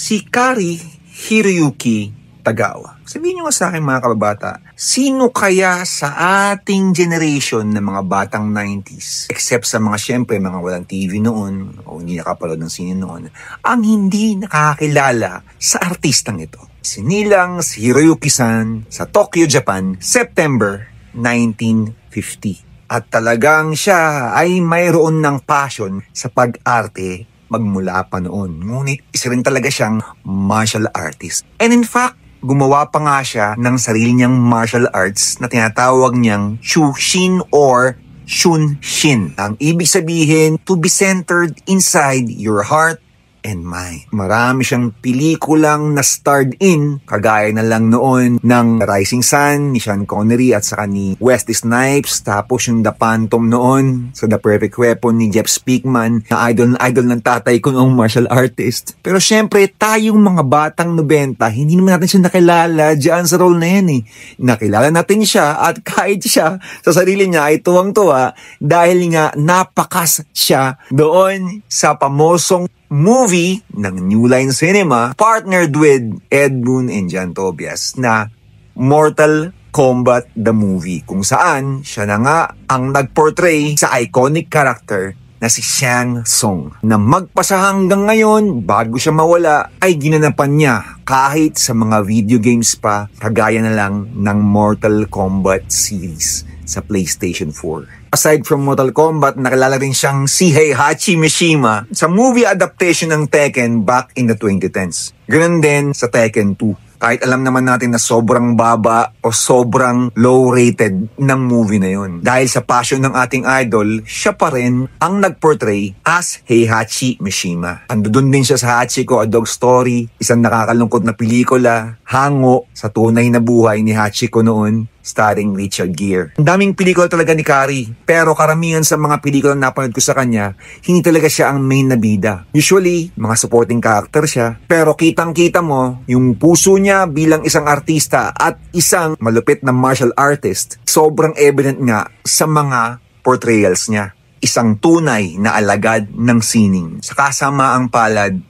si Kari Hiroyuki Tagawa. Sabihin nyo nga sa akin mga kababata, sino kaya sa ating generation ng mga batang 90s, except sa mga syempre mga walang TV noon o hindi nakapanood ng sine noon, ang hindi nakakilala sa artistang ito? Sinilang si Hiroyuki-san sa Tokyo, Japan, September 1950. At talagang siya ay mayroon ng passion sa pag-arte magmula pa noon. Ngunit isa rin talaga siyang martial artist. And in fact, gumawa pa nga siya ng sarili niyang martial arts na tinatawag niyang Shushin or Shunshin. Ang ibig sabihin, to be centered inside your heart and mind. Marami siyang pelikulang na starred in, kagaya na lang noon ng Rising Sun ni Sean Connery at saka ni Wesley Snipes, tapos yung The Phantom noon sa The Perfect Weapon ni Jeff Speakman, na idol ng tatay ko noong martial artist. Pero syempre, tayong mga batang 90, hindi naman natin siya nakilala dyan sa role na yan eh. Nakilala natin siya at kahit siya sa sarili niya ay tuwang-tuwa dahil nga napakas siya doon sa pamosong movie ng New Line Cinema partnered with Ed Boon and John Tobias na Mortal Kombat the Movie, kung saan siya na nga ang nagportray sa iconic character na si Shang Tsung na magpasa hanggang ngayon bago siya mawala ay ginanapan niya kahit sa mga video games pa kagaya na lang ng Mortal Kombat series sa PlayStation 4. Aside from Mortal Kombat, nakilala rin siyang si Heihachi Mishima sa movie adaptation ng Tekken back in the 2010s. Ganun din sa Tekken 2. Kahit alam naman natin na sobrang baba o sobrang low-rated ng movie na yun. Dahil sa passion ng ating idol, siya pa rin ang nagportray as Heihachi Mishima. Andun din siya sa Hachiko, A Dog Story, isang nakakalungkot na pelikula, hango sa tunay na buhay ni Hachiko noon, starring Richard Gere. Ang daming pelikula talaga ni Kari, pero karamihan sa mga pelikula na napanood ko sa kanya, hindi talaga siya ang main na bida. Usually, mga supporting character siya, pero kitang-kita mo yung puso niya bilang isang artista at isang malupit na martial artist, sobrang evident nga sa mga portrayals niya. Isang tunay na alagad ng sining. Sa kasamaang palad,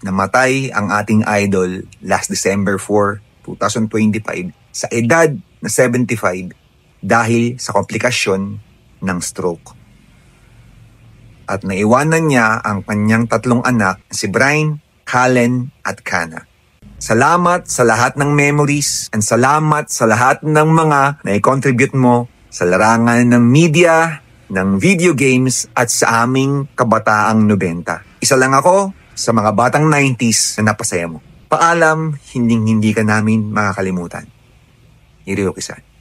namatay ang ating idol last December 4, 2025 sa edad na 75 dahil sa komplikasyon ng stroke. At naiwanan niya ang kanyang 3 anak, si Brian, Callen at Kana. Salamat sa lahat ng memories and salamat sa lahat ng mga na-contribute mo sa larangan ng media, ng video games at sa aming kabataang 90. Isa lang ako sa mga batang 90s na napasaya mo. Paalam, hindi ka namin makakalimutan. Hiroyuki-san.